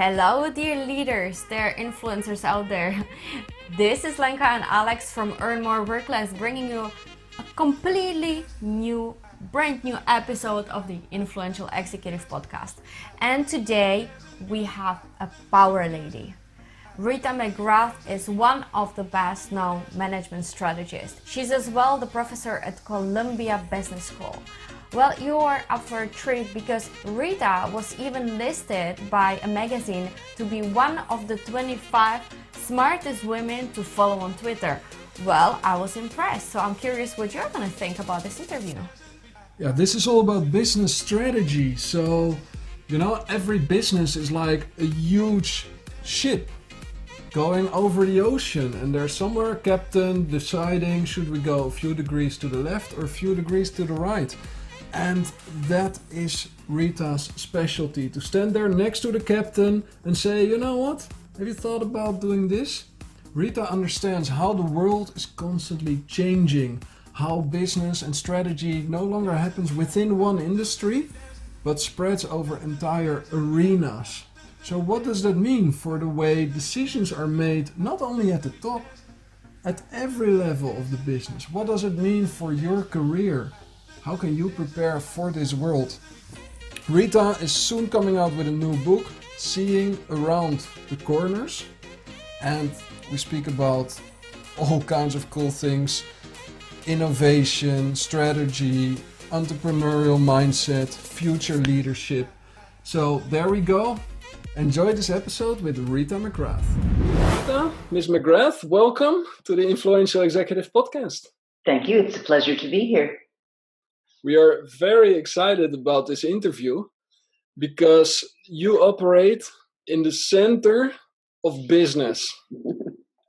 Hello, dear leaders, dear influencers out there. This is Lenka and Alex from Earn More Work Less, bringing you a completely new, brand new episode of the Influential Executive Podcast. And today we have a power lady. Rita McGrath is one of the best known management strategists. She's as well the professor at Columbia Business School. Well, you are up for a treat because Rita was even listed by a magazine to be one of the 25 smartest women to follow on Twitter. Well, I was impressed, so I'm curious what you're going to think about this interview. Yeah, this is all about business strategy. So, every business is like a huge ship going over the ocean, and there's somewhere a captain deciding should we go a few degrees to the left or a few degrees to the right. And that is Rita's specialty, to stand there next to the captain and say, you know what, have you thought about doing this? Rita understands how the world is constantly changing, how business and strategy no longer happens within one industry, but spreads over entire arenas. So what does that mean for the way decisions are made, not only at the top, at every level of the business? What does it mean for your career? How can you prepare for this world? Rita is soon coming out with a new book, Seeing Around the Corners. And we speak about all kinds of cool things: innovation, strategy, entrepreneurial mindset, future leadership. So there we go. Enjoy this episode with Rita McGrath. Rita, Ms. McGrath, welcome to the Influential Executive Podcast. Thank you. It's a pleasure to be here. We are very excited about this interview because you operate in the center of business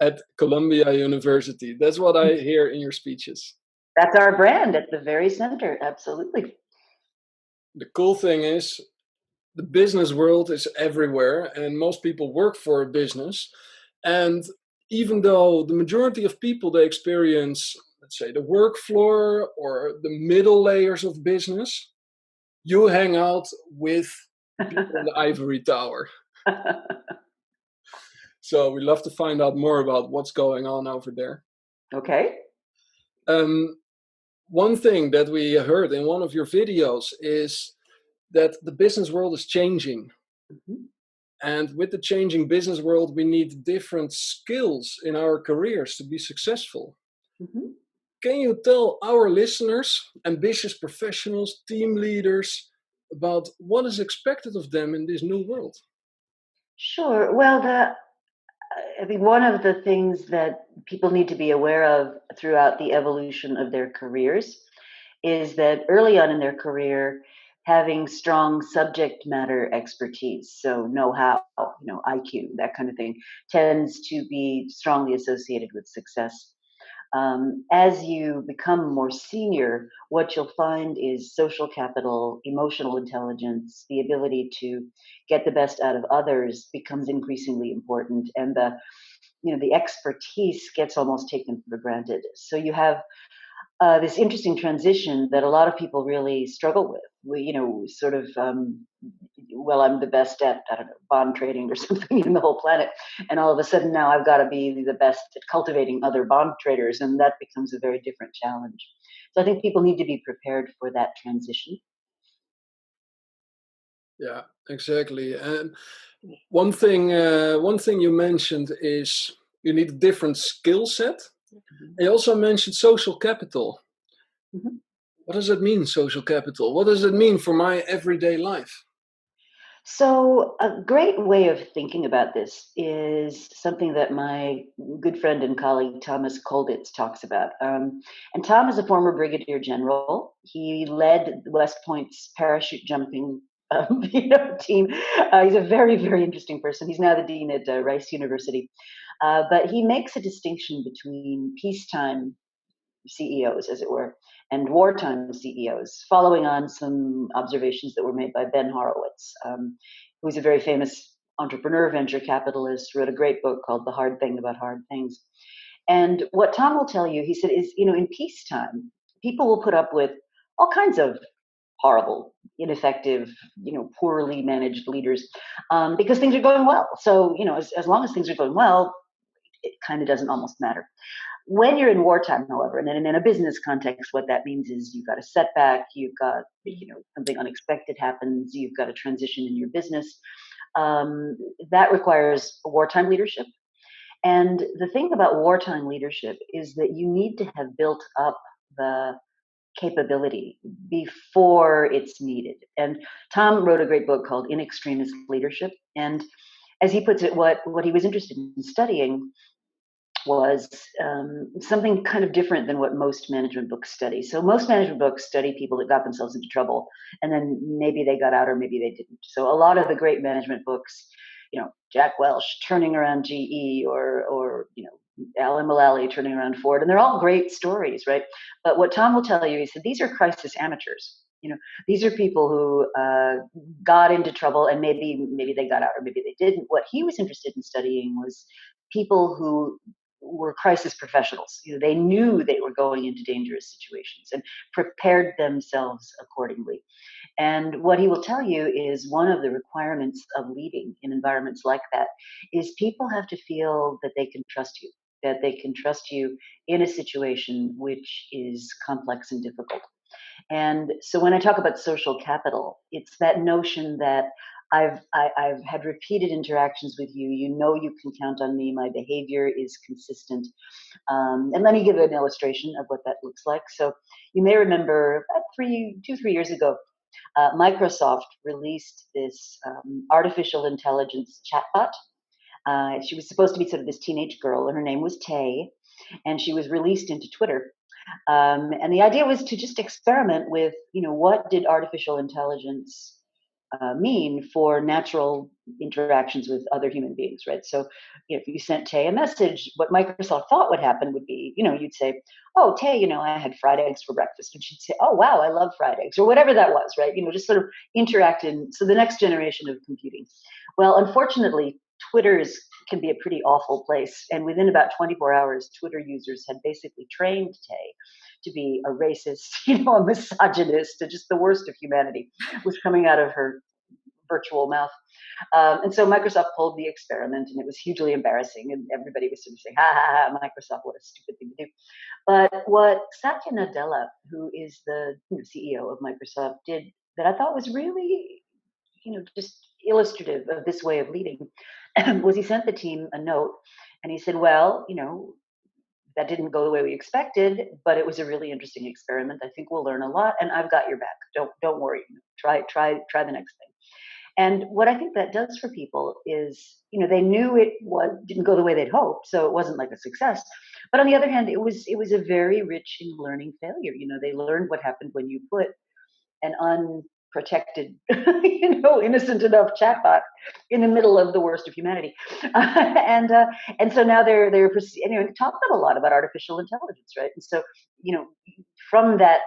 at Columbia University. That's what I hear in your speeches. That's our brand, at the very center. Absolutely. The cool thing is the business world is everywhere and most people work for a business. And even though the majority of people, they experience, let's say, the work floor or the middle layers of business, you hang out with people in the ivory tower. So we love to find out more about what's going on over there. Okay. One thing that we heard in one of your videos is that the business world is changing. Mm-hmm. And with the changing business world, we need different skills in our careers to be successful. Mm-hmm. Can you tell our listeners, ambitious professionals, team leaders, about what is expected of them in this new world? Sure. Well, I think one of the things that people need to be aware of throughout the evolution of their careers is that early on in their career, having strong subject matter expertise, so know-how, IQ, that kind of thing, tends to be strongly associated with success. As you become more senior, what you'll find is social capital, emotional intelligence, the ability to get the best out of others becomes increasingly important, and the expertise gets almost taken for granted. So you have this interesting transition that a lot of people really struggle with. I'm the best at, bond trading or something in the whole planet. And all of a sudden now I've got to be the best at cultivating other bond traders. And that becomes a very different challenge. So I think people need to be prepared for that transition. Yeah, exactly. And one thing you mentioned is you need a different skill set. Mm-hmm. You also mentioned social capital. Mm-hmm. What does it mean, social capital? What does it mean for my everyday life? So a great way of thinking about this is something that my good friend and colleague Thomas Kolditz talks about. And Tom is a former brigadier general. He led West Point's parachute jumping team. He's a very, very interesting person. He's now the dean at Rice University. But he makes a distinction between peacetime CEOs, as it were, and wartime CEOs, following on some observations that were made by Ben Horowitz, who's a very famous entrepreneur, venture capitalist, wrote a great book called The Hard Thing About Hard Things. And what Tom will tell you, he said, is, in peacetime, people will put up with all kinds of horrible, ineffective, poorly managed leaders, because things are going well. So, as long as things are going well, it kind of doesn't almost matter. When you're in wartime, however, and then in a business context, what that means is you've got a setback, you've got, something unexpected happens, you've got a transition in your business. That requires wartime leadership. And the thing about wartime leadership is that you need to have built up the capability before it's needed. And Tom wrote a great book called In Extremis Leadership. And as he puts it, what he was interested in studying was something kind of different than what most management books study. So most management books study people that got themselves into trouble, and then maybe they got out or maybe they didn't. So a lot of the great management books, Jack Welch turning around GE, or Alan Mullally turning around Ford, and they're all great stories, right? But what Tom will tell you, he said, these are crisis amateurs. These are people who got into trouble, and maybe they got out or maybe they didn't. What he was interested in studying was people who were crisis professionals. They knew they were going into dangerous situations and prepared themselves accordingly. And what he will tell you is one of the requirements of leading in environments like that is people have to feel that they can trust you, that they can trust you in a situation which is complex and difficult. And so when I talk about social capital, it's that notion that I've had repeated interactions with you. You can count on me. My behavior is consistent. And let me give an illustration of what that looks like. So you may remember about 2-3 years ago, Microsoft released this artificial intelligence chatbot. She was supposed to be sort of this teenage girl, and her name was Tay, and she was released into Twitter. And the idea was to just experiment with, what did artificial intelligence mean for natural interactions with other human beings, right? So if you sent Tay a message, what Microsoft thought would happen would be, you'd say, oh, Tay, I had fried eggs for breakfast. And she'd say, oh, wow, I love fried eggs, or whatever that was, right? Just sort of interact in, so the next generation of computing. Well, unfortunately, Twitter's can be a pretty awful place. And within about 24 hours, Twitter users had basically trained Tay to be a racist, a misogynist, just the worst of humanity was coming out of her virtual mouth. And so Microsoft pulled the experiment, and it was hugely embarrassing. And everybody was sort of saying, ha, ha, ha, Microsoft, what a stupid thing to do. But what Satya Nadella, who is the CEO of Microsoft, did that I thought was really, just illustrative of this way of leading, was he sent the team a note, and he said, well, that didn't go the way we expected, but it was a really interesting experiment. I think we'll learn a lot, and I've got your back. Don't worry. Try the next thing. And what I think that does for people is, they knew it didn't go the way they'd hoped, so it wasn't like a success. But on the other hand, it was a very rich in learning failure. They learned what happened when you put an unprotected, innocent enough chatbot in the middle of the worst of humanity. And so now they're talk a lot about artificial intelligence, right? And so, from that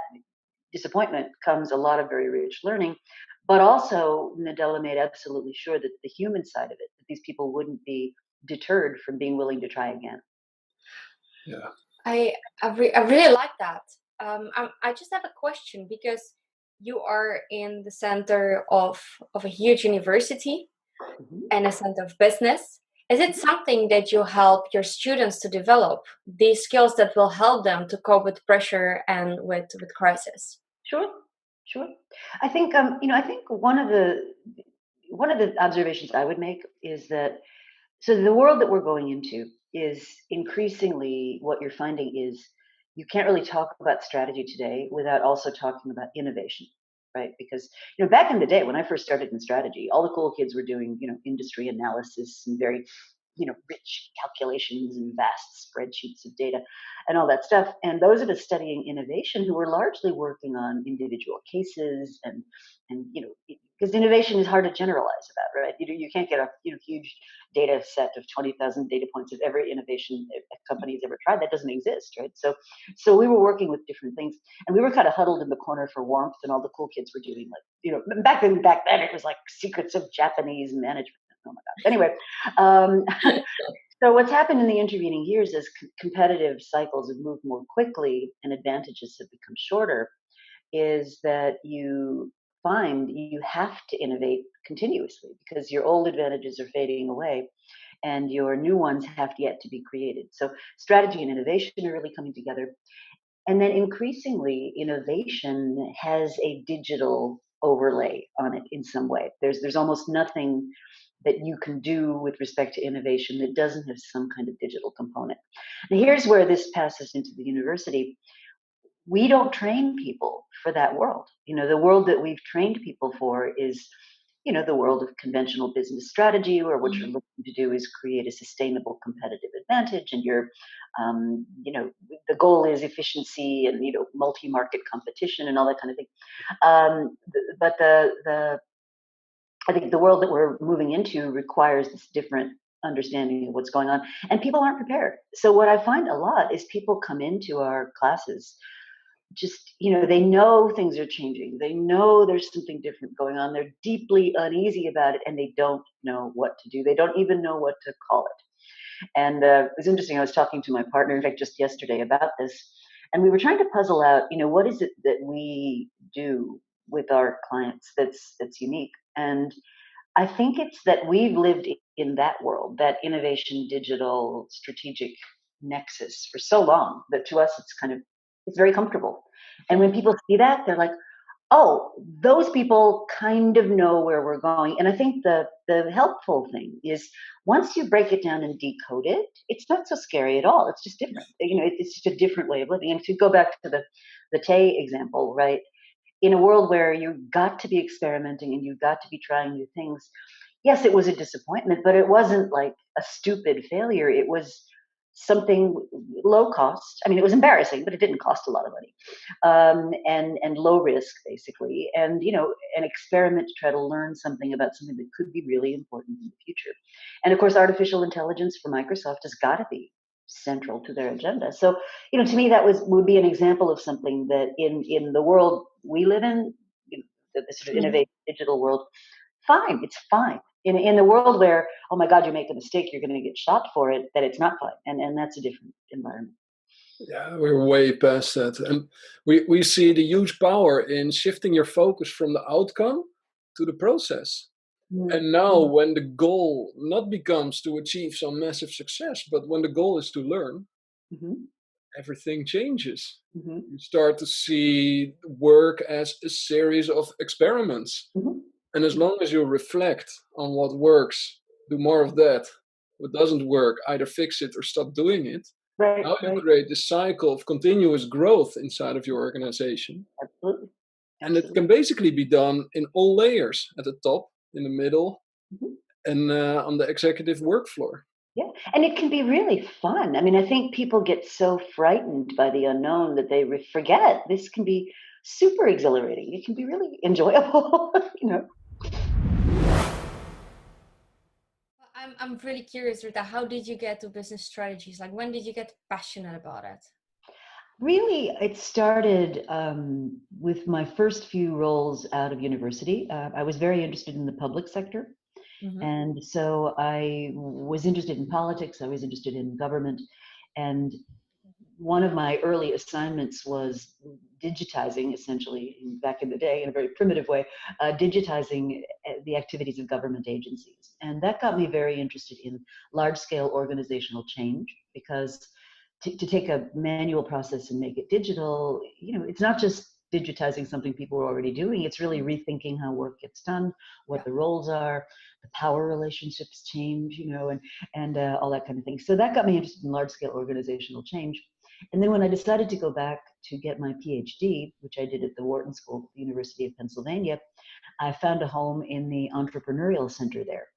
disappointment comes a lot of very rich learning. But also, Nadella made absolutely sure that the human side of it, that these people wouldn't be deterred from being willing to try again. Yeah, I really like that. I just have a question, because you are in the center of a huge university and a center of business. Is it something that you help your students to develop, these skills that will help them to cope with pressure and with crisis? Sure. I think I think one of the observations I would make is that, so the world that we're going into is increasingly, what you're finding is you can't really talk about strategy today without also talking about innovation, right? Because back in the day when I first started in strategy, all the cool kids were doing industry analysis and very rich calculations and vast spreadsheets of data and all that stuff. And those of us studying innovation who were largely working on individual cases and because innovation is hard to generalize about, right? You can't get a huge data set of 20,000 data points of every innovation a company has ever tried. That doesn't exist, right? So we were working with different things, and we were kind of huddled in the corner for warmth, and all the cool kids were doing back then it was like secrets of Japanese management. Oh my God. Anyway, so what's happened in the intervening years is competitive cycles have moved more quickly and advantages have become shorter. is that you find you have to innovate continuously because your old advantages are fading away and your new ones have yet to be created. So strategy and innovation are really coming together. And then increasingly, innovation has a digital overlay on it in some way. There's almost nothing that you can do with respect to innovation that doesn't have some kind of digital component. And here's where this passes into the university. We don't train people for that world. The world that we've trained people for is, the world of conventional business strategy, where what you're Mhm. looking to do is create a sustainable competitive advantage, and the goal is efficiency and multi-market competition and all that kind of thing. But the I think the world that we're moving into requires this different understanding of what's going on, and people aren't prepared. So what I find a lot is people come into our classes just, they know things are changing. They know there's something different going on. They're deeply uneasy about it and they don't know what to do. They don't even know what to call it. And it was interesting. I was talking to my partner, in fact, just yesterday about this. And we were trying to puzzle out, what is it that we do with our clients that's unique? And I think it's that we've lived in that world, that innovation, digital, strategic nexus for so long that to us it's very comfortable. And when people see that, they're like, oh, those people kind of know where we're going. And I think the helpful thing is once you break it down and decode it, it's not so scary at all. It's just different. It's just a different way of living. And to go back to the Tay example, right? In a world where you've got to be experimenting and you've got to be trying new things, yes, it was a disappointment, but it wasn't like a stupid failure. It was something low cost. I mean, it was embarrassing, but it didn't cost a lot of money, and low risk, basically. And an experiment to try to learn something about something that could be really important in the future. And of course, artificial intelligence for Microsoft has got to be central to their agenda. So, to me, that would be an example of something that in the world we live in, the sort of Mhm. innovative digital world, fine, it's fine. In the world where, oh my God, you make a mistake, you're going to get shot for it, that it's not fine, and that's a different environment. Yeah, we're way past that. And we see the huge power in shifting your focus from the outcome to the process. And now, Mm-hmm. when the goal not becomes to achieve some massive success, but when the goal is to learn, Mm-hmm. everything changes. Mm-hmm. You start to see work as a series of experiments. Mm-hmm. And as long as you reflect on what works, do more of that. What doesn't work, either fix it or stop doing it. Right, Now you right, create this cycle of continuous growth inside of your organization. absolutely, And it can absolutely. basically be done in all layers, at the top, in the middle, Mm-hmm. and on the executive work floor. Yeah, and it can be really fun. I mean, I think people get so frightened by the unknown that they forget this can be super exhilarating. It can be really enjoyable, I'm really curious, Rita. How did you get to business strategies? Like, when did you get passionate about it? Really, it started with my first few roles out of university. I was very interested in the public sector. Mm-hmm. And so I was interested in politics, I was interested in government. And one of my early assignments was digitizing, essentially, back in the day, in a very primitive way, digitizing the activities of government agencies. And that got me very interested in large scale organizational change because to take a manual process and make it digital, it's not just digitizing something people are already doing, it's really rethinking how work gets done, what Yeah. the roles are, the power relationships change, and all that kind of thing. So that got me interested in large scale organizational change. And then when I decided to go back to get my PhD, which I did at the Wharton School, the University of Pennsylvania, I found a home in the Entrepreneurial Center there,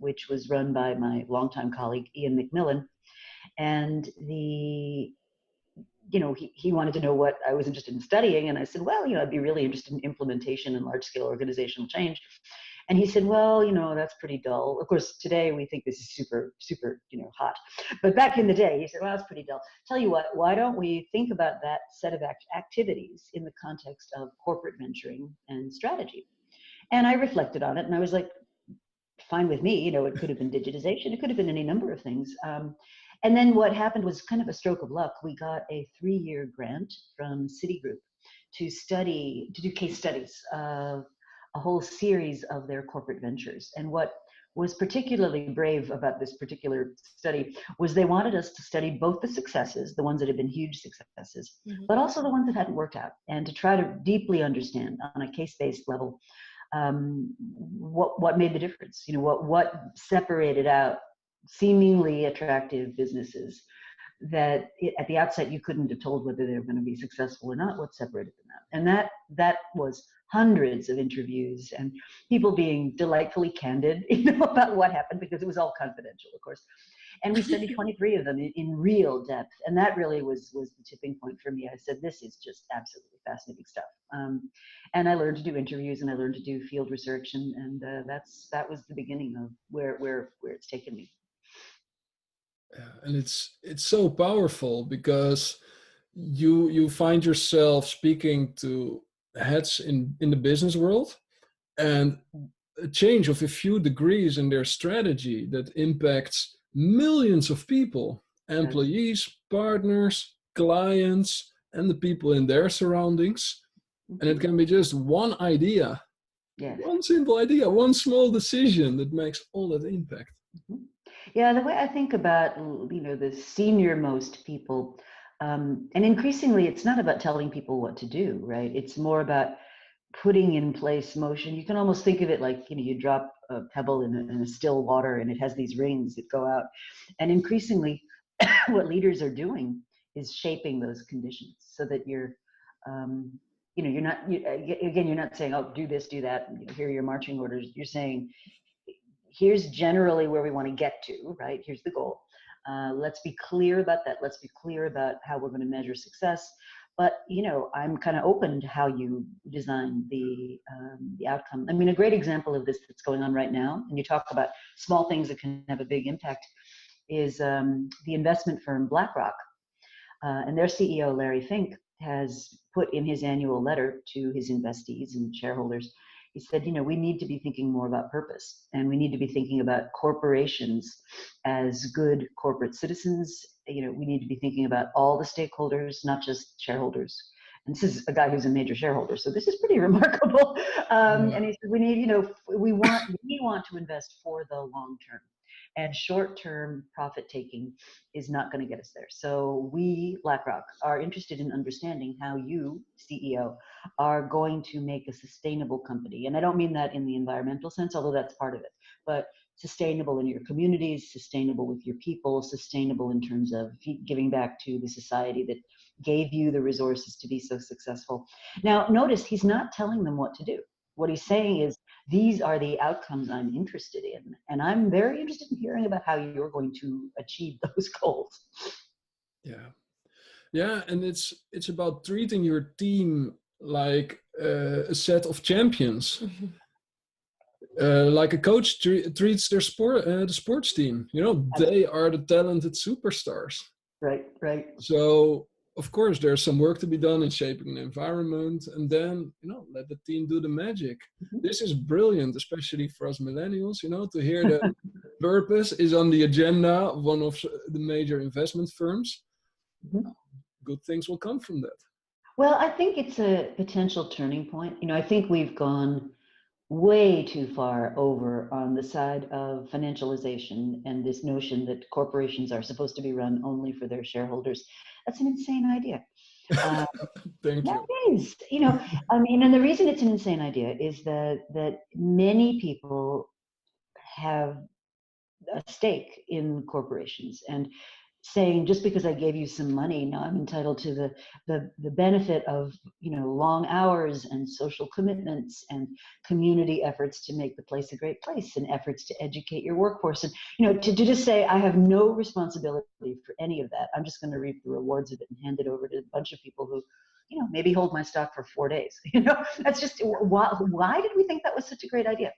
which was run by my longtime colleague, Ian McMillan. And he wanted to know what I was interested in studying. And I said, well, I'd be really interested in implementation and large scale organizational change. And he said, well, that's pretty dull. Of course, today we think this is super, super, hot. But back in the day, he said, well, it's pretty dull. Tell you what, why don't we think about that set of activities in the context of corporate venturing and strategy? And I reflected on it and I was like, fine with me. It could have been digitization. It could have been any number of things. And then what happened was kind of a stroke of luck. We got a 3-year grant from Citigroup to do case studies of a whole series of their corporate ventures. And what was particularly brave about this particular study was they wanted us to study both the successes, the ones that had been huge successes, but also the ones that hadn't worked out, and to try to deeply understand on a case-based level what made the difference. What separated out seemingly attractive businesses that at the outset you couldn't have told whether they were going to be successful or not. What separated them out? And that was hundreds of interviews and people being delightfully candid, about what happened, because it was all confidential, of course. And we studied 23 of them in real depth, and that really was the tipping point for me. I said, this is just absolutely fascinating stuff. And I learned to do interviews, and I learned to do field research, and that was the beginning of where it's taken me. And it's so powerful because you find yourself speaking to heads in the business world, and a change of a few degrees in their strategy that impacts millions of people, employees, partners, clients, and the people in their surroundings. And it can be just one idea, one simple idea, one small decision that makes all that impact. Yeah, the way I think about, the senior most people, and increasingly it's not about telling people what to do, right? It's more about putting in place motion. You can almost think of it like, you drop a pebble in a still water and it has these rings that go out. And increasingly what leaders are doing is shaping those conditions so that you're you're not saying, oh, do this, do that, here are your marching orders. You're saying, here's generally where we want to get to, right? Here's the goal. Let's be clear about that. Let's be clear about how we're going to measure success. But, I'm kind of open to how you design the outcome. I mean, a great example of this that's going on right now, and you talk about small things that can have a big impact, is the investment firm BlackRock. And their CEO, Larry Fink, has put in his annual letter to his investees and shareholders, he said, we need to be thinking more about purpose, and we need to be thinking about corporations as good corporate citizens. We need to be thinking about all the stakeholders, not just shareholders. And this is a guy who's a major shareholder, so this is pretty remarkable. And he said, we need, we want to invest for the long term. And short-term profit-taking is not going to get us there. So we, BlackRock, are interested in understanding how you, CEO, are going to make a sustainable company. And I don't mean that in the environmental sense, although that's part of it, but sustainable in your communities, sustainable with your people, sustainable in terms of giving back to the society that gave you the resources to be so successful. Now, notice he's not telling them what to do. What he's saying is, these are the outcomes I'm interested in, and I'm very interested in hearing about how you're going to achieve those goals. Yeah, and it's about treating your team like a set of champions, like a coach treats their the sports team. They are the talented superstars. Right. So of course, there's some work to be done in shaping the environment, and then, let the team do the magic. This is brilliant, especially for us millennials, to hear that purpose is on the agenda of one of the major investment firms. Good things will come from that. Well, I think it's a potential turning point. I think we've gone way too far over on the side of financialization and this notion that corporations are supposed to be run only for their shareholders. That's an insane idea. Thank you. It is, and the reason it's an insane idea is that many people have a stake in corporations, and saying, just because I gave you some money, now I'm entitled to the benefit of long hours and social commitments and community efforts to make the place a great place, and efforts to educate your workforce, and to just say I have no responsibility for any of that. I'm just going to reap the rewards of it and hand it over to a bunch of people who maybe hold my stock for 4 days. That's just why did we think that was such a great idea?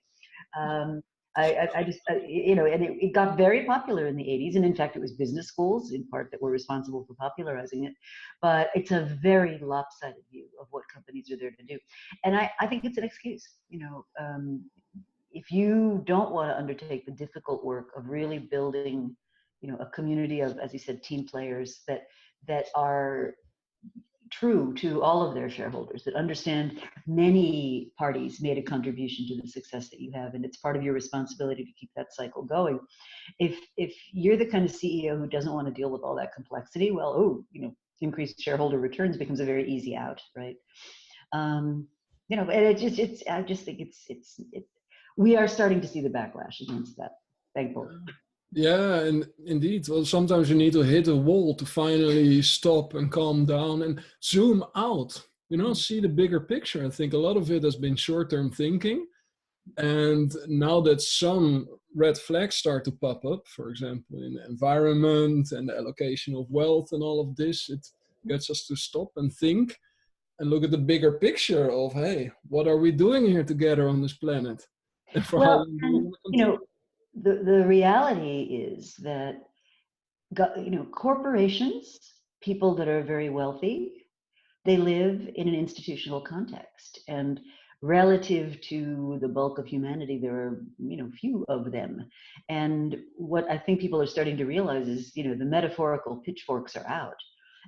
I just, and it got very popular in the 80s. And in fact, it was business schools in part that were responsible for popularizing it. But it's a very lopsided view of what companies are there to do. And I think it's an excuse. If you don't want to undertake the difficult work of really building a community of, as you said, team players that are true to all of their shareholders, that understand many parties made a contribution to the success that you have, and it's part of your responsibility to keep that cycle going. If you're the kind of CEO who doesn't want to deal with all that complexity, well, increased shareholder returns becomes a very easy out, right? And I just think we are starting to see the backlash against that, thankfully. Yeah, and indeed, well, sometimes you need to hit a wall to finally stop and calm down and zoom out, see the bigger picture. I think a lot of it has been short-term thinking. And now that some red flags start to pop up, for example, in the environment and the allocation of wealth and all of this, it gets us to stop and think and look at the bigger picture of, hey, what are we doing here together on this planet? And for how long do we want to continue? The reality is that, corporations, people that are very wealthy, they live in an institutional context. And relative to the bulk of humanity, there are, few of them. And what I think people are starting to realize is, the metaphorical pitchforks are out.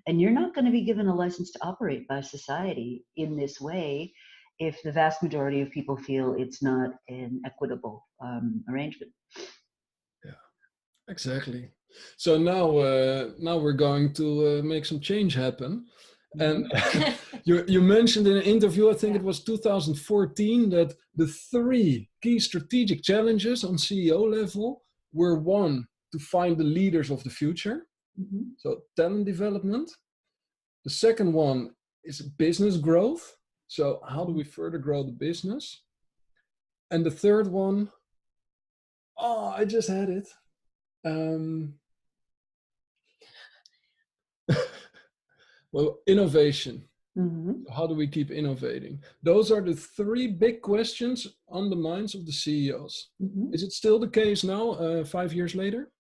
And you're not going to be given a license to operate by society in this way if the vast majority of people feel it's not an equitable arrangement. Yeah, exactly. So now we're going to make some change happen. And you mentioned in an interview, I think it was 2014, that the 3 key strategic challenges on CEO level were: 1, to find the leaders of the future. So talent development. The second one is business growth. So how do we further grow the business? And the third one, I just had it. Well, innovation. How do we keep innovating? Those are the 3 big questions on the minds of the CEOs. Is it still the case now, 5 years later?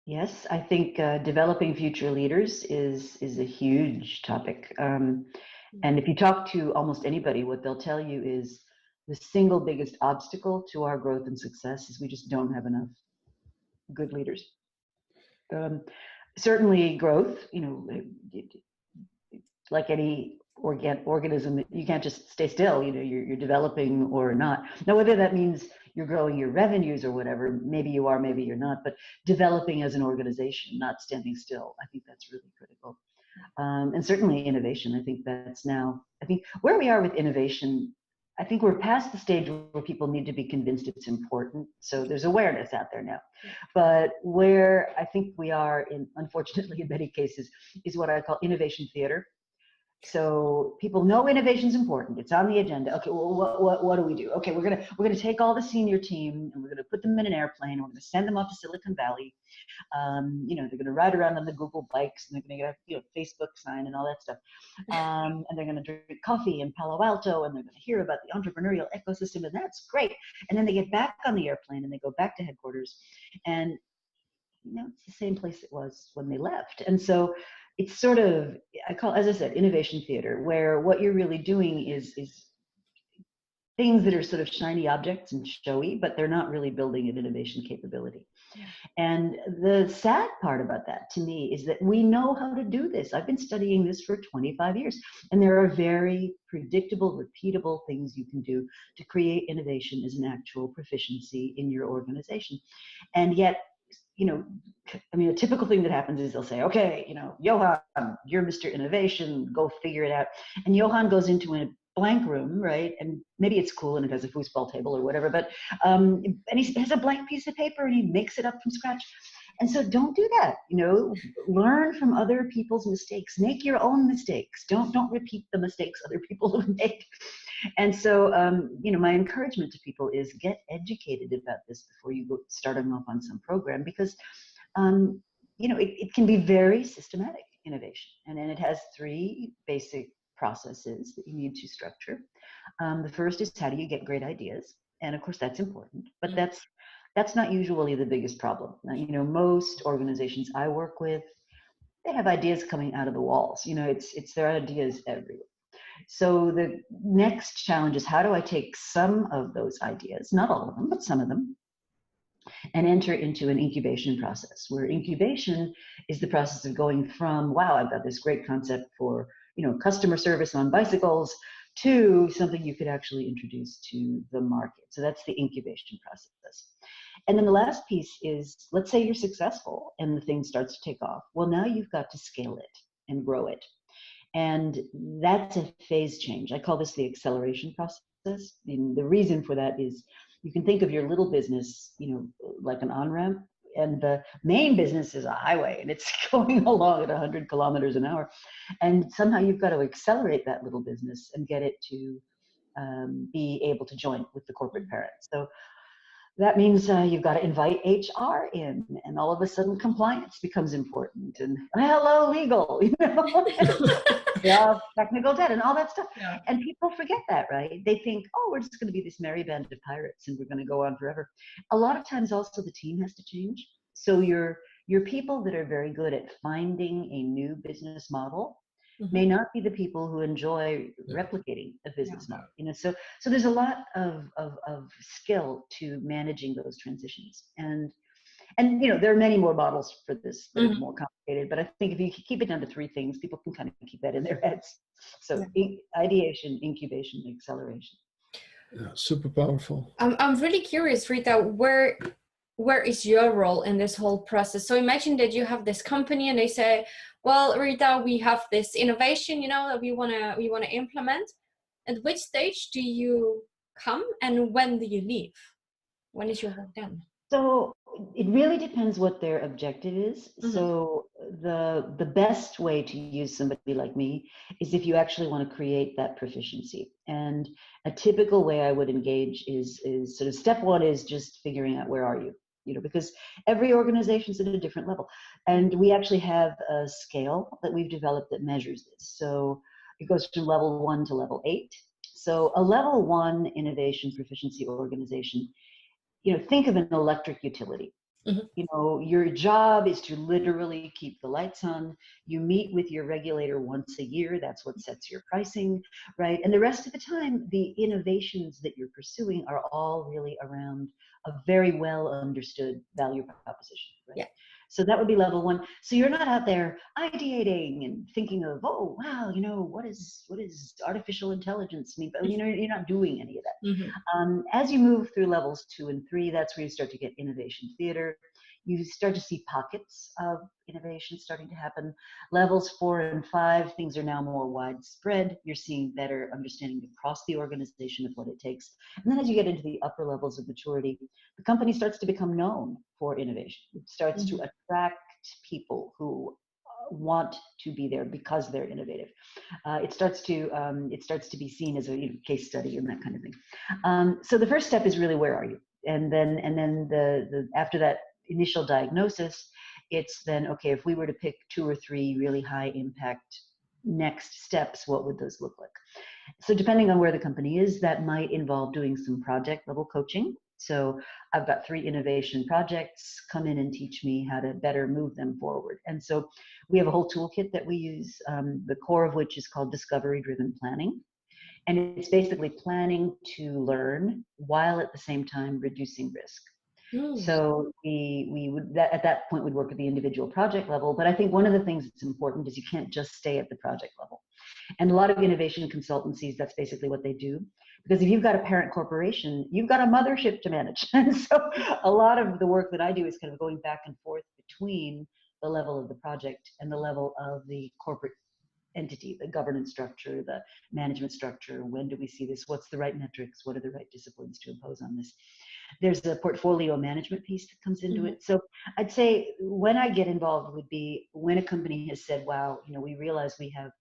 Yes. I think developing future leaders is a huge topic. And if you talk to almost anybody, what they'll tell you is the single biggest obstacle to our growth and success is we just don't have enough good leaders. Certainly growth, like any organism, you can't just stay still, you're developing or not. Now, whether that means you're growing your revenues or whatever, maybe you are, maybe you're not, but developing as an organization, not standing still, I think that's really critical. And certainly innovation, I think where we are with innovation, I think we're past the stage where people need to be convinced it's important. So there's awareness out there now. But where I think we are, unfortunately, in many cases, is what I call innovation theater. So people know innovation is important. It's on the agenda. Okay, well, what do we do? Okay, we're gonna take all the senior team and we're gonna put them in an airplane. We're gonna send them off to Silicon Valley. They're gonna ride around on the Google bikes and they're gonna get a Facebook sign and all that stuff. And they're gonna drink coffee in Palo Alto and they're gonna hear about the entrepreneurial ecosystem, and that's great. And then they get back on the airplane and they go back to headquarters, and it's the same place it was when they left. And so it's sort of, I call, as I said, innovation theater, where what you're really doing is things that are sort of shiny objects and showy, but they're not really building an innovation capability. And the sad part about that to me is that we know how to do this. I've been studying this for 25 years, and there are very predictable, repeatable things you can do to create innovation as an actual proficiency in your organization. And yet, a typical thing that happens is they'll say, okay, Johan, you're Mr. Innovation, go figure it out. And Johan goes into a blank room, right? And maybe it's cool and it has a foosball table or whatever, but, and he has a blank piece of paper and he makes it up from scratch. And so don't do that, learn from other people's mistakes, make your own mistakes. Don't repeat the mistakes other people have made. And so, my encouragement to people is get educated about this before you go starting off on some program, because, it can be very systematic innovation. And then it has 3 basic processes that you need to structure. The first is, how do you get great ideas? And of course, that's important, but that's not usually the biggest problem. Most organizations I work with, they have ideas coming out of the walls. It's their ideas everywhere. So the next challenge is, how do I take some of those ideas, not all of them, but some of them, and enter into an incubation process, where incubation is the process of going from, wow, I've got this great concept for, customer service on bicycles, to something you could actually introduce to the market. So that's the incubation process. And then the last piece is, let's say you're successful and the thing starts to take off. Well, now you've got to scale it and grow it. And that's a phase change. I call this the acceleration process. And the reason for that is you can think of your little business, like an on-ramp, and the main business is a highway and it's going along at 100 kilometers an hour. And somehow you've got to accelerate that little business and get it to be able to join with the corporate parent. So that means you've got to invite HR in, and all of a sudden compliance becomes important, and hello legal, yeah, technical debt and all that stuff. Yeah. And people forget that, right? They think, oh, we're just going to be this merry band of pirates and we're going to go on forever. A lot of times also the team has to change. So your people that are very good at finding a new business model may not be the people who enjoy replicating a business model. So there's a lot of skill to managing those transitions. And there are many more models for this that are more complicated, but I think if you keep it down to 3 things, people can kind of keep that in their heads. So ideation, incubation, acceleration. Yeah, super powerful. I'm really curious, Rita, where is your role in this whole process? So imagine that you have this company and they say, well, Rita, we have this innovation, that we want to implement. At which stage do you come and when do you leave? When is your work done? So it really depends what their objective is. So the best way to use somebody like me is if you actually want to create that proficiency. And a typical way I would engage is sort of step 1 is just figuring out where are you? Because every organization is at a different level. And we actually have a scale that we've developed that measures this. So it goes from level 1 to level 8. So a level 1 innovation proficiency organization, think of an electric utility. Your job is to literally keep the lights on. You meet with your regulator once a year. That's what sets your pricing, right? And the rest of the time, the innovations that you're pursuing are all really around a very well understood value proposition, right? Yeah. So that would be level 1. So you're not out there ideating and thinking of, oh, wow, what is artificial intelligence mean? But you're not doing any of that. As you move through levels 2 and 3, that's where you start to get innovation theater. You start to see pockets of innovation starting to happen. Levels 4 and 5, things are now more widespread. You're seeing better understanding across the organization of what it takes. And then as you get into the upper levels of maturity, the company starts to become known for innovation. It starts to attract people who want to be there because they're innovative. It starts to be seen as a case study and that kind of thing. So the first step is really, where are you? And then the after that initial diagnosis, it's then, okay, if we were to pick 2 or 3 really high impact next steps, what would those look like? So depending on where the company is, that might involve doing some project level coaching. So I've got 3 innovation projects, come in and teach me how to better move them forward. And so we have a whole toolkit that we use, the core of which is called discovery driven planning. And it's basically planning to learn while at the same time reducing risk. So we would at that point would work at the individual project level. But I think one of the things that's important is you can't just stay at the project level. And a lot of innovation consultancies, that's basically what they do. Because if you've got a parent corporation, you've got a mothership to manage. And so a lot of the work that I do is kind of going back and forth between the level of the project and the level of the corporate entity, the governance structure, the management structure. When do we see this? What's the right metrics? What are the right disciplines to impose on this? There's a portfolio management piece that comes into it. So I'd say when I get involved would be when a company has said, wow, we realize we have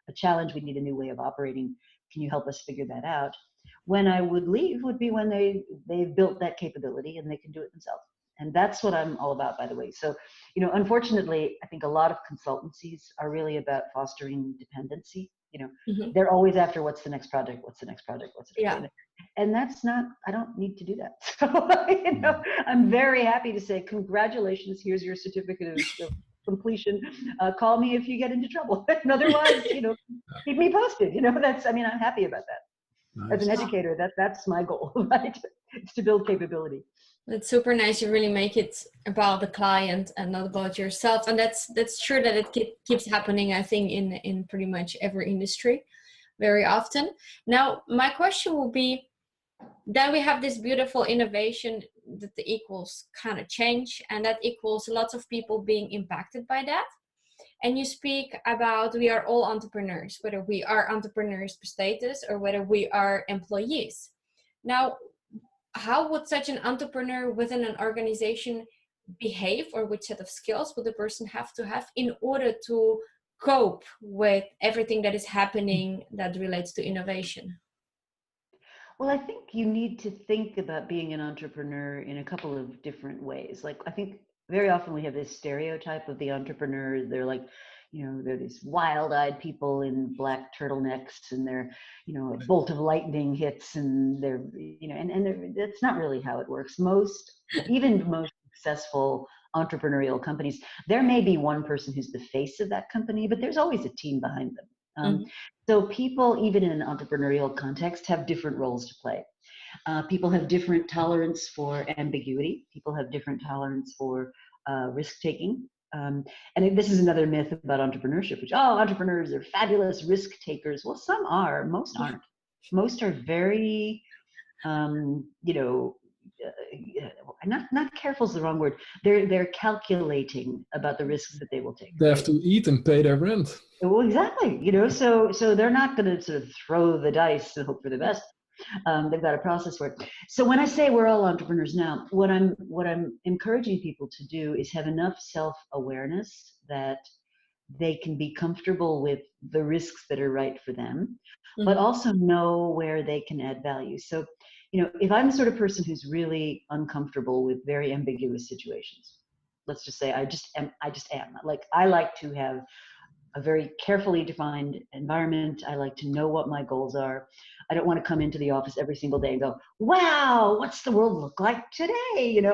a challenge, we need a new way of operating. Can you help us figure that out? When I would leave would be when they've built that capability and they can do it themselves. And that's what I'm all about, by the way. So, unfortunately, I think a lot of consultancies are really about fostering dependency. They're always after what's the next project, what's the next project, what's the next project. And that's not, I don't need to do that. So, I'm very happy to say, congratulations, here's your certificate of completion. Call me if you get into trouble. And otherwise, keep me posted. I'm happy about that. Nice. As an educator, that's my goal, right? It's to build capability. That's super nice. You really make it about the client and not about yourself, and that's true that it keeps happening. I think in pretty much every industry, very often. Now, my question will be: then we have this beautiful innovation that equals kind of change, and that equals lots of people being impacted by that. And you speak about we are all entrepreneurs, whether we are entrepreneurs per status or whether we are employees. Now, how would such an entrepreneur within an organization behave, or which set of skills would the person have to have in order to cope with everything that is happening that relates to innovation? Well, I think you need to think about being an entrepreneur in a couple of different ways. Like, I think very often we have this stereotype of the entrepreneur. They're like, they're these wild-eyed people in black turtlenecks, and they're, a bolt of lightning hits, and they're, that's not really how it works. Even most successful entrepreneurial companies, there may be one person who's the face of that company, but there's always a team behind them. So people, even in an entrepreneurial context, have different roles to play. People have different tolerance for ambiguity. People have different tolerance for risk-taking. And this is another myth about entrepreneurship, which, entrepreneurs are fabulous risk takers. Well, some are, most aren't. Most are very, not careful is the wrong word. They're calculating about the risks that they will take. They have to eat and pay their rent. Well, exactly. So they're not going to sort of throw the dice and hope for the best. They've got a process for it. So when I say we're all entrepreneurs now, what I'm encouraging people to do is have enough self-awareness that they can be comfortable with the risks that are right for them, but also know where they can add value. So, if I'm the sort of person who's really uncomfortable with very ambiguous situations, let's just say I just am. Like, I like to have a very carefully defined environment. I like to know what my goals are. I don't want to come into the office every single day and go, wow, what's the world look like today? And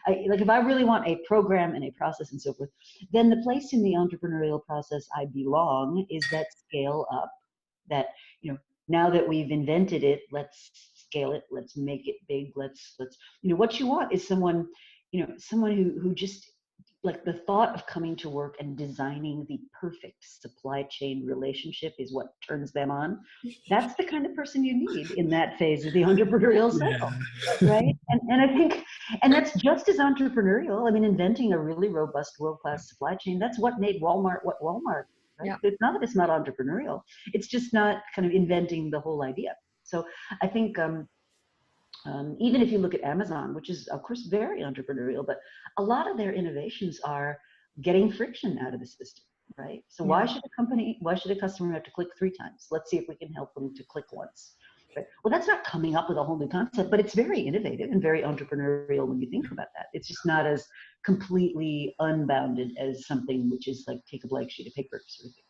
if I really want a program and a process and so forth, then the place in the entrepreneurial process I belong is that scale up, that, now that we've invented it, let's scale it, let's make it big, let's, what you want is someone who just, like, the thought of coming to work and designing the perfect supply chain relationship is what turns them on. That's the kind of person you need in that phase of the entrepreneurial cycle, right? And I think, and that's just as entrepreneurial. I mean, inventing a really robust world-class supply chain, that's what made Walmart what Walmart, right? Yeah. It's not that it's not entrepreneurial. It's just not kind of inventing the whole idea. So I think, even if you look at Amazon, which is, of course, very entrepreneurial, but a lot of their innovations are getting friction out of the system, right? So why should a customer have to click 3 times? Let's see if we can help them to click once. Right? Well, that's not coming up with a whole new concept, but it's very innovative and very entrepreneurial when you think about that. It's just not as completely unbounded as something which is like take a blank sheet of paper sort of thing.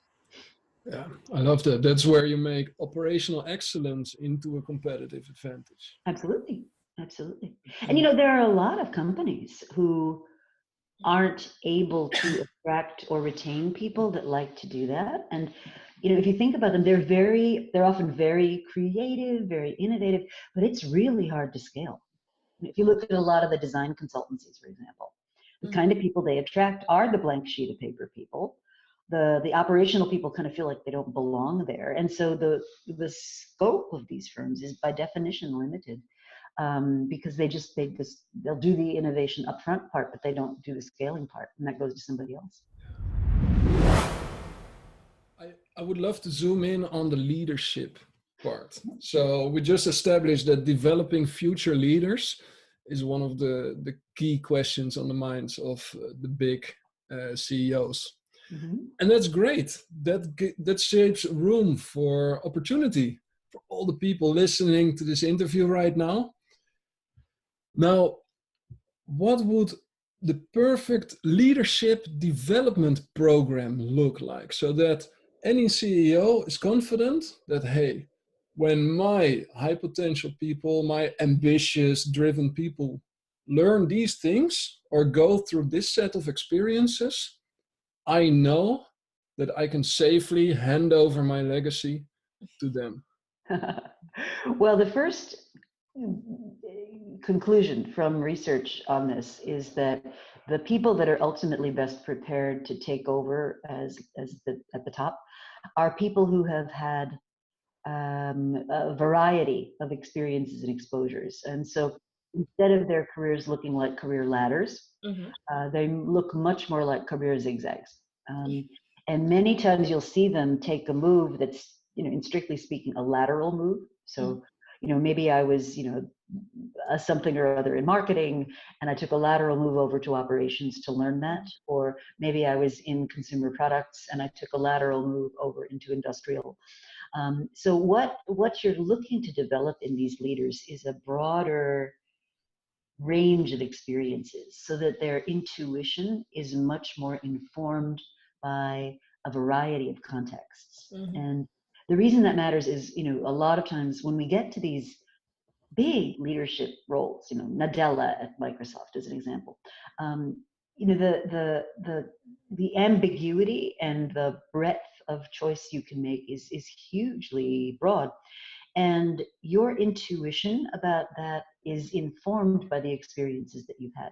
Yeah, I love that. That's where you make operational excellence into a competitive advantage. Absolutely. Absolutely. And, there are a lot of companies who aren't able to attract or retain people that like to do that. And, if you think about them, they're often very creative, very innovative, but it's really hard to scale. If you look at a lot of the design consultancies, for example, the kind of people they attract are the blank sheet of paper people. The operational people kind of feel like they don't belong there. And so the scope of these firms is by definition limited, because they'll do the innovation upfront part, but they don't do the scaling part, and that goes to somebody else. I would love to zoom in on the leadership part. So we just established that developing future leaders is one of the key questions on the minds of the big CEOs. And that's great. That shapes room for opportunity for all the people listening to this interview right now. Now, what would the perfect leadership development program look like so that any CEO is confident that, hey, when my high potential people, my ambitious, driven people learn these things or go through this set of experiences, I know that I can safely hand over my legacy to them? Well, the first conclusion from research on this is that the people that are ultimately best prepared to take over at the top are people who have had a variety of experiences and exposures. And so instead of their careers looking like career ladders, they look much more like career zigzags. And many times you'll see them take a move that's, in strictly speaking, a lateral move. So, maybe I was, a something or other in marketing, and I took a lateral move over to operations to learn that. Or maybe I was in consumer products and I took a lateral move over into industrial. So what you're looking to develop in these leaders is a broader range of experiences so that their intuition is much more informed by a variety of contexts. And the reason that matters is, a lot of times when we get to these big leadership roles, Nadella at Microsoft as an example, the ambiguity and the breadth of choice you can make is hugely broad. And your intuition about that is informed by the experiences that you've had.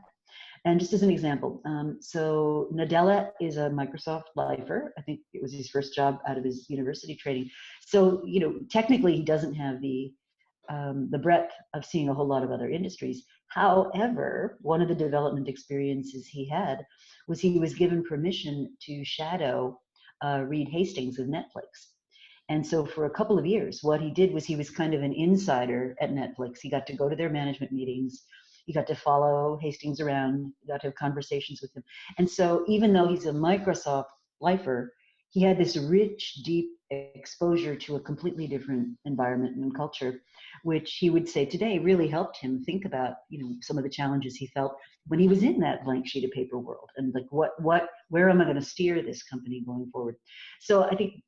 And just as an example, so Nadella is a Microsoft lifer. I think it was his first job out of his university training. So, technically he doesn't have the breadth of seeing a whole lot of other industries. However, one of the development experiences he had was he was given permission to shadow Reed Hastings of Netflix. And so for a couple of years, what he did was he was kind of an insider at Netflix. He got to go to their management meetings. He got to follow Hastings around. He got to have conversations with him. And so even though he's a Microsoft lifer, he had this rich, deep exposure to a completely different environment and culture, which he would say today really helped him think about, some of the challenges he felt when he was in that blank sheet of paper world, and like, where am I going to steer this company going forward? So I think,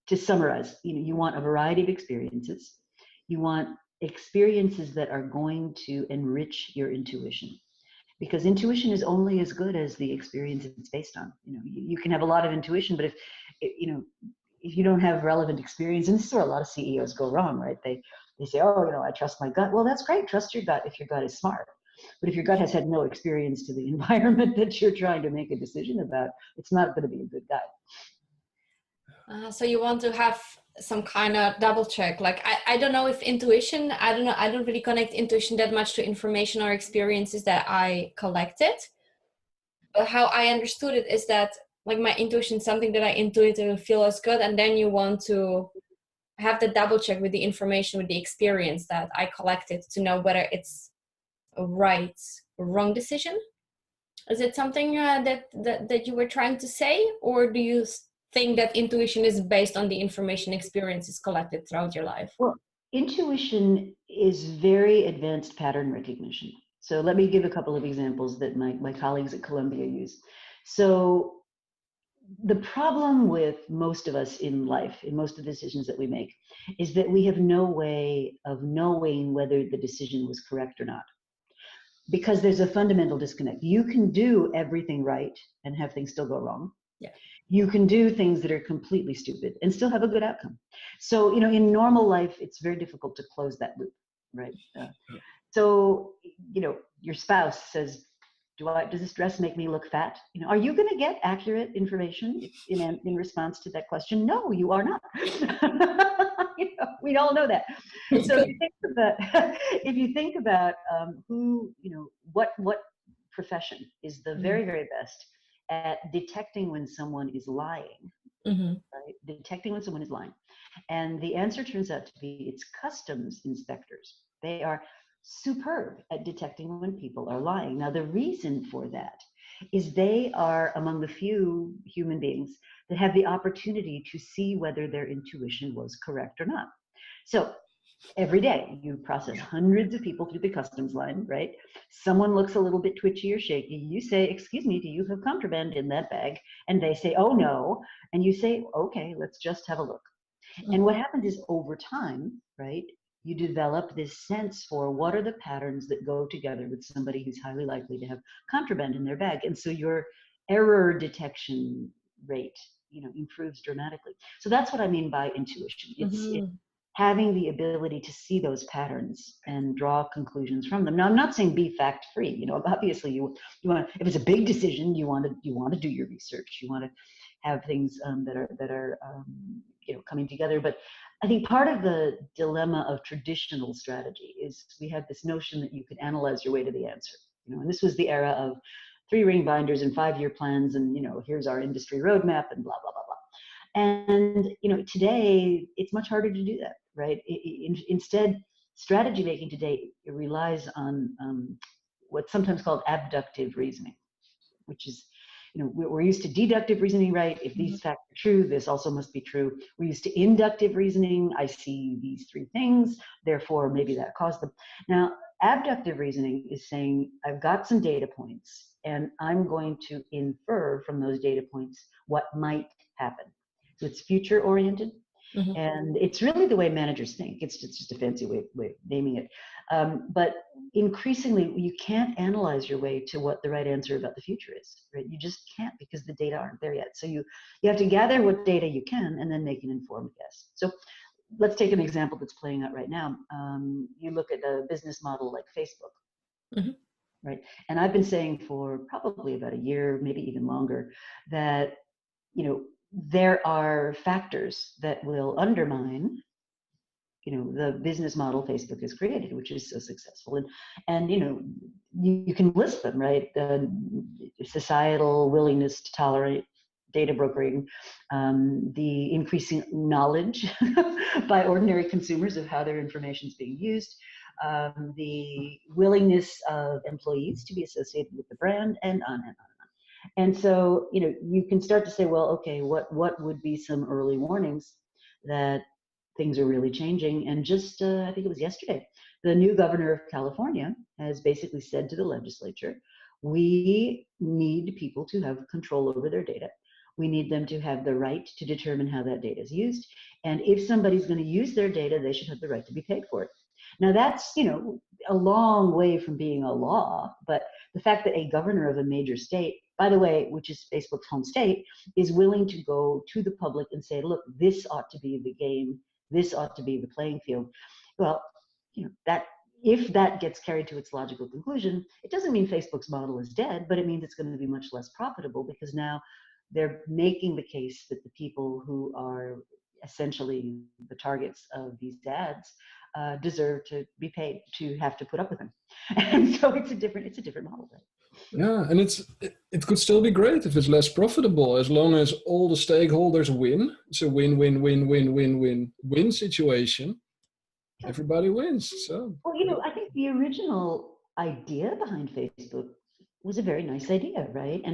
to summarize, you want a variety of experiences. You want experiences that are going to enrich your intuition, because intuition is only as good as the experience it's based on. You can have a lot of intuition, but if you don't have relevant experience, and this is where a lot of CEOs go wrong, right? They say, oh, I trust my gut. Well, that's great. Trust your gut if your gut is smart. But if your gut has had no experience to the environment that you're trying to make a decision about, it's not going to be a good guide. So you want to have some kind of double check. Like, I don't know if intuition, I don't really connect intuition that much to information or experiences that I collected. But how I understood it is that, like, my intuition is something that I intuitively feel is good. And then you want to have the double check with the information, with the experience that I collected to know whether it's a right or wrong decision. Is it something that you were trying to say? Or do you think that intuition is based on the information experiences collected throughout your life? Well, intuition is very advanced pattern recognition. So let me give a couple of examples that my colleagues at Columbia use. So the problem with most of us in life, in most of the decisions that we make, is that we have no way of knowing whether the decision was correct or not, because there's a fundamental disconnect. You can do everything right and have things still go wrong. Yeah. You can do things that are completely stupid and still have a good outcome. So, in normal life, it's very difficult to close that loop, right? So, your spouse says, does this dress make me look fat? Are you going to get accurate information in response to that question? No, you are not. We all know that. So if you think about who, what profession is the very, very best at detecting when someone is lying, right? Detecting when someone is lying. And the answer turns out to be it's customs inspectors. They are superb at detecting when people are lying. Now, the reason for that is they are among the few human beings that have the opportunity to see whether their intuition was correct or not. So every day you process hundreds of people through the customs line, right? Someone looks a little bit twitchy or shaky. You say, excuse me, do you have contraband in that bag? And they say, oh no. And you say, okay, let's just have a look. And what happens is over time, right, you develop this sense for what are the patterns that go together with somebody who's highly likely to have contraband in their bag. And so your error detection rate, improves dramatically. So that's what I mean by intuition. It's having the ability to see those patterns and draw conclusions from them. Now, I'm not saying be fact-free. You know, obviously, you want, if it's a big decision, you want to do your research. You want to have things that are you know, coming together. But I think part of the dilemma of traditional strategy is we have this notion that you can analyze your way to the answer. You know, and this was the era of 3-ring binders and 5-year plans, and you know, here's our industry roadmap and blah blah blah blah. And you know, today it's much harder to do that, right? Instead, strategy making today relies on what's sometimes called abductive reasoning, which is, you know, we're used to deductive reasoning, right? If these facts are true, this also must be true. We're used to inductive reasoning. I see these 3 things, therefore maybe that caused them. Now, abductive reasoning is saying, I've got some data points, and I'm going to infer from those data points what might happen. So it's future oriented. And it's really the way managers think. It's just a fancy way of naming it. But increasingly, you can't analyze your way to what the right answer about the future is, right? You just can't, because the data aren't there yet. So you have to gather what data you can and then make an informed guess. So let's take an example that's playing out right now. You look at a business model like Facebook, right? And I've been saying for probably about a year, maybe even longer, that, you know, there are factors that will undermine, you know, the business model Facebook has created, which is so successful. And you know, you can list them, right? Societal willingness to tolerate data brokering, the increasing knowledge by ordinary consumers of how their information is being used, the willingness of employees to be associated with the brand, and on and on. And so, you know, you can start to say, well, okay, what would be some early warnings that things are really changing? And just, I think it was yesterday, the new governor of California has basically said to the legislature, we need people to have control over their data. We need them to have the right to determine how that data is used. And if somebody's going to use their data, they should have the right to be paid for it. Now that's, you know, a long way from being a law, but the fact that a governor of a major state, by the way, which is Facebook's home state, is willing to go to the public and say, look, this ought to be the game, this ought to be the playing field. Well, you know, that if that gets carried to its logical conclusion, it doesn't mean Facebook's model is dead, but it means it's going to be much less profitable, because now they're making the case that the people who are essentially the targets of these ads deserve to be paid to have to put up with them. And so it's a different model, right? Yeah, and it could still be great if it's less profitable, as long as all the stakeholders win. It's a win-win-win-win-win-win-win situation. Everybody wins. So, well, you know, I think the original idea behind Facebook was a very nice idea, right?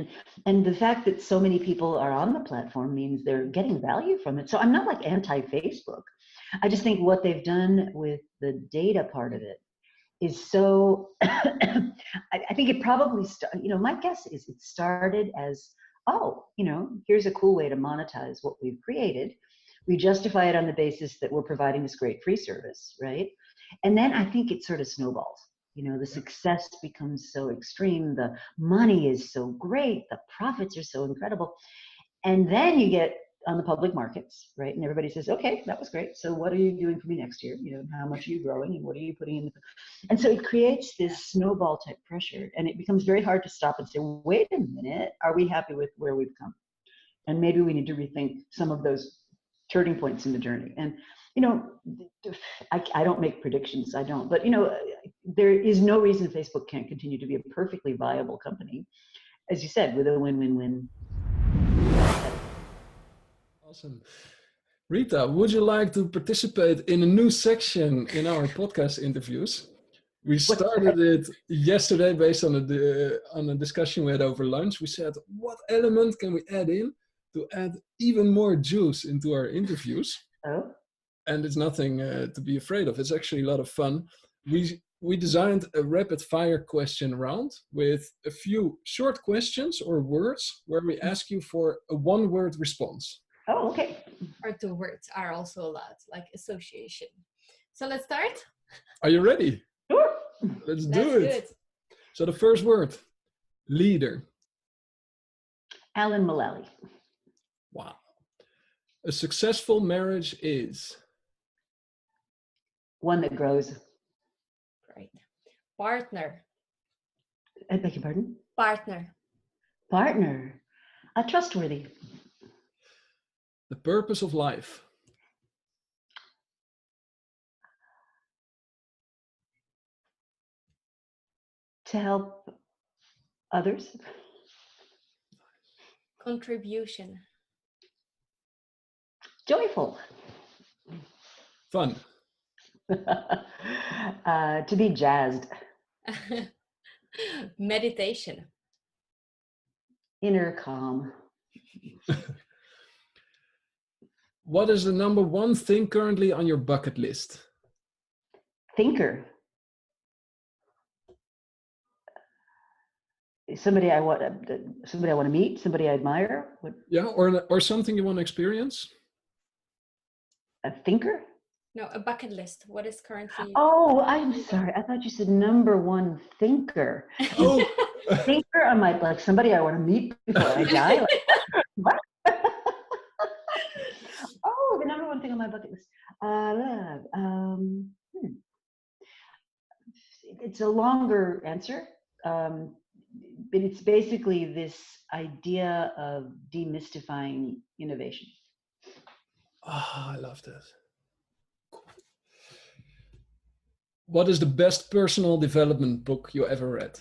And the fact that so many people are on the platform means they're getting value from it. So I'm not like anti-Facebook. I just think what they've done with the data part of it is so, I think it probably, you know, my guess is it started as, oh, you know, here's a cool way to monetize what we've created. We justify it on the basis that we're providing this great free service, right? And then I think it sort of snowballs. You know, the success becomes so extreme, the money is so great, the profits are so incredible. And then you get on the public markets, right? And everybody says, okay, that was great. So what are you doing for me next year? You know, how much are you growing and what are you putting in? And so it creates this snowball type pressure, and it becomes very hard to stop and say, wait a minute, are we happy with where we've come? And maybe we need to rethink some of those turning points in the journey. And, you know, I don't make predictions, I don't, but, you know, there is no reason Facebook can't continue to be a perfectly viable company, as you said, with a win-win-win. Awesome. Rita, would you like to participate in a new section in our podcast interviews? We started it yesterday based on a discussion we had over lunch. We said, what element can we add in to add even more juice into our interviews? Oh. And it's nothing to be afraid of. It's actually a lot of fun. We designed a rapid fire question round with a few short questions or words where we ask you for a 1-word response. Oh, okay. Or 2 words are also allowed, like association. So let's start. Are you ready? Sure. Let's do it. So the first word, leader. Alan Mullally. Wow. A successful marriage is? one that grows. Great. Partner. I beg your pardon? Partner. Partner. Trustworthy. The purpose of life. To help others. Contribution. Joyful. Fun. To be jazzed. Meditation. Inner calm. What is the number one thing currently on your bucket list? Thinker. Somebody I want to meet, somebody I admire. Yeah, or something you want to experience? A thinker? No, a bucket list. What is currently... Oh, I'm sorry. I thought you said number one thinker. Oh, Thinker on my, like somebody I want to meet before I die. Like, what? Oh, the number one thing on my bucket list. It's a longer answer, but it's basically this idea of demystifying innovation. oh, I love that. Cool. What is the best personal development book you ever read?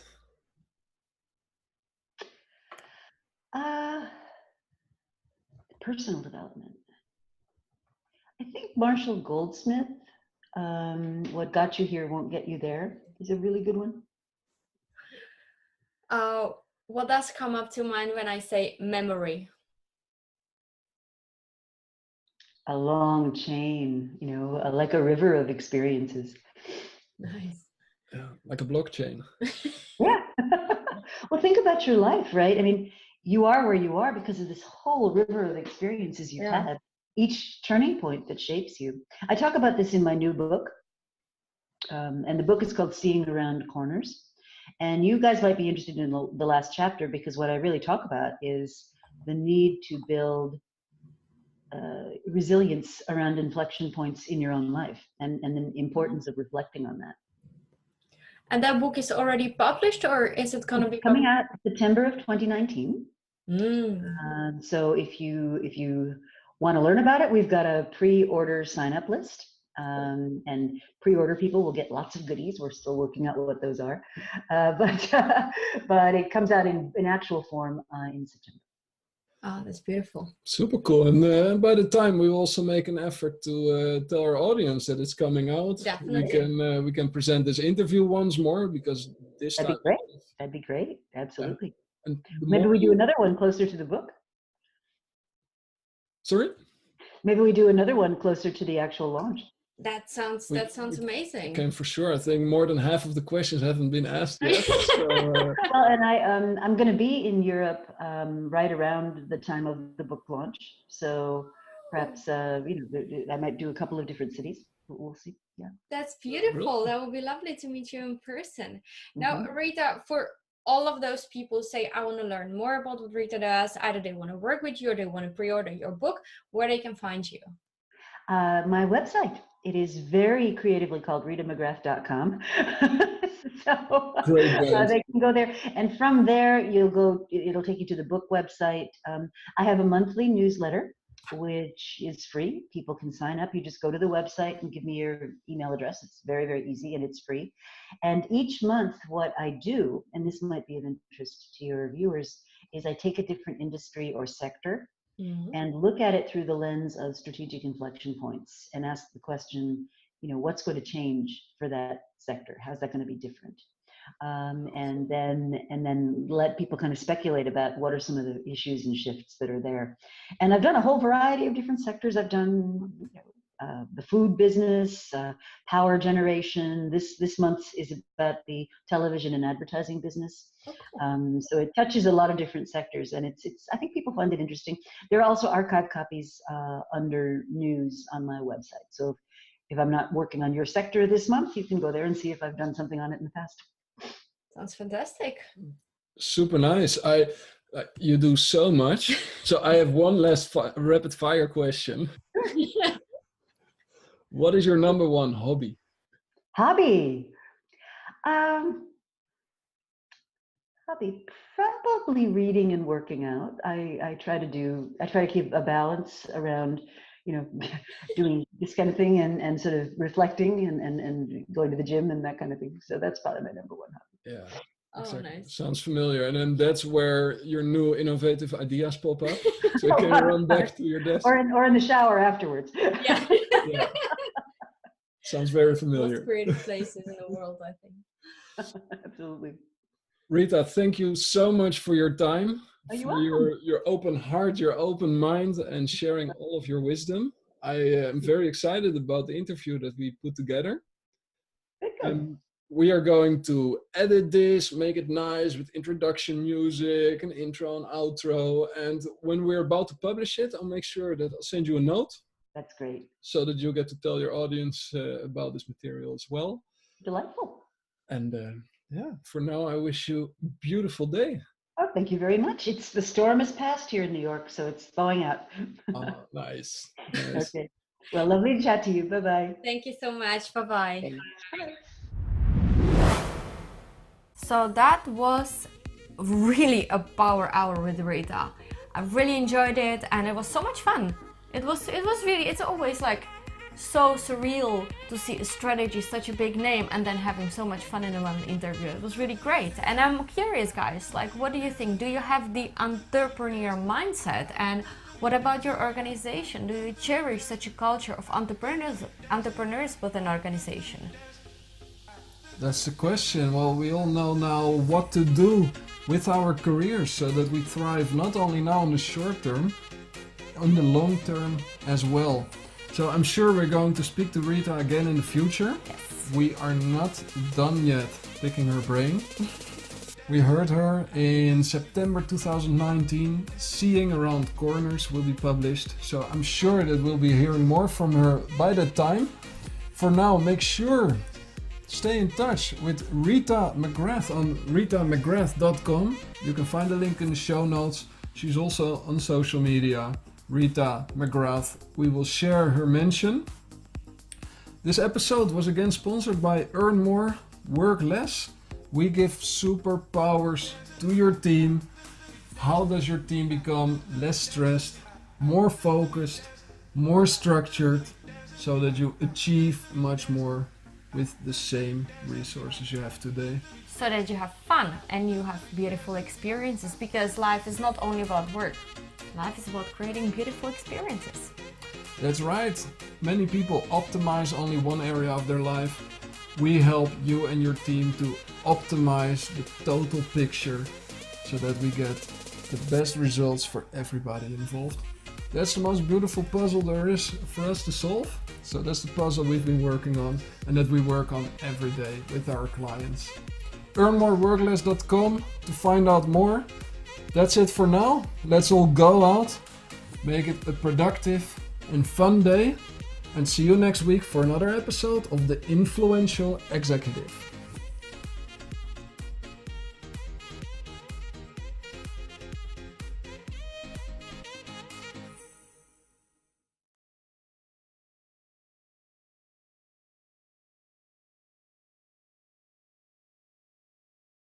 Personal development. I think Marshall Goldsmith, What Got You Here Won't Get You There, is a really good one. What does come up to mind when I say memory? A long chain, like a river of experiences. Nice. Yeah, like a blockchain. Yeah. Well, think about your life, right? I mean, you are where you are because of this whole river of experiences you've had, each turning point that shapes you. I talk about this in my new book, and the book is called Seeing Around Corners. And you guys might be interested in the last chapter, because what I really talk about is the need to build resilience around inflection points in your own life, and the importance of reflecting on that. And that book is already published, or is it going to be coming out September of 2019? Mm. So if you want to learn about it, we've got a pre-order sign-up list, and pre-order people will get lots of goodies. We're still working out what those are, but it comes out in actual form in September. Oh, that's beautiful. Super cool. And by the time we also make an effort to tell our audience that it's coming out. Definitely. We can present this interview once more, because this That'd time. be great. That'd be great. Absolutely. Yeah. And maybe we do another one closer to the book. Sorry? Maybe we do another one closer to the actual launch. That sounds amazing. Okay, for sure. I think more than half of the questions haven't been asked yet. Well, and I'm going to be in Europe right around the time of the book launch. So perhaps I might do a couple of different cities. We'll see. Yeah. That's beautiful. That would be lovely to meet you in person. Now, Rita, for all of those people say, I want to learn more about what Rita does, either they want to work with you or they want to pre-order your book, where they can find you. My website. It is very creatively called ritamcgrath.com. So they can go there. And from there, it'll take you to the book website. I have a monthly newsletter, which is free. People can sign up. You just go to the website and give me your email address. It's very, very easy, and it's free. And each month, what I do, and this might be of interest to your viewers, is I take a different industry or sector and look at it through the lens of strategic inflection points, and ask the question, what's going to change for that sector? How's that going to be different? And then let people kind of speculate about what are some of the issues and shifts that are there. And I've done a whole variety of different sectors. I've done the food business, power generation. This month is about the television and advertising business. So it touches a lot of different sectors, and it's I think people find it interesting. There are also archive copies under news on my website. So if I'm not working on your sector this month, you can go there and see if I've done something on it in the past. Sounds fantastic. Super nice. You do so much. So I have one last rapid fire question. What is your number one hobby? Hobby. Um, Hobby, probably reading and working out. I try to keep a balance around, doing this kind of thing and sort of reflecting and going to the gym and that kind of thing. So that's probably my number one hobby. Yeah. Oh, Exactly. nice. Sounds familiar. And then that's where your new innovative ideas pop up. So you can run back to your desk. Or in the shower afterwards. Yeah. Yeah. Sounds very Most familiar. creative places in the world, I think. Absolutely. Rita, thank you so much for your time, Oh, you're for your open heart, your open mind, and sharing all of your wisdom. I am very excited about the interview that we put together. Good. We are going to edit this, make it nice with introduction music, an intro and outro. And when we're about to publish it, I'll make sure that I'll send you a note. That's great. So that you'll get to tell your audience about this material as well. Delightful. And for now, I wish you a beautiful day. Oh, thank you very much. The storm has passed here in New York, so it's thawing out. Oh, nice. Okay. Well, lovely to chat to you. Bye-bye. Thank you so much. Bye-bye. Bye. So that was really a power hour with Rita. I really enjoyed it and it was so much fun. It was really, it's always like so surreal to see a strategy, such a big name, and then having so much fun in one interview. It was really great. And I'm curious, guys, like, what do you think? Do you have the entrepreneur mindset? And what about your organization? Do you cherish such a culture of entrepreneurs with an organization? That's the question. Well, we all know now what to do with our careers so that we thrive not only now in the short term, on the long term as well. So I'm sure we're going to speak to Rita again in the future. Yes. We are not done yet picking her brain. We heard her in September 2019. Seeing Around Corners will be published. So I'm sure that we'll be hearing more from her by that time. For now, make sure stay in touch with Rita McGrath on ritamcgrath.com. You can find the link in the show notes. She's also on social media. Rita McGrath. We will share her mention. This episode was again sponsored by Earn More, Work Less. We give superpowers to your team. How does your team become less stressed, more focused, more structured, so that you achieve much more with the same resources you have today? So that you have fun and you have beautiful experiences, because life is not only about work. Life is about creating beautiful experiences. That's right. Many people optimize only one area of their life. We help you and your team to optimize the total picture so that we get the best results for everybody involved. That's the most beautiful puzzle there is for us to solve. So that's the puzzle we've been working on and that we work on every day with our clients. EarnMoreWorkless.com to find out more. That's it for now. Let's all go out, make it a productive and fun day, and see you next week for another episode of The Influential Executive.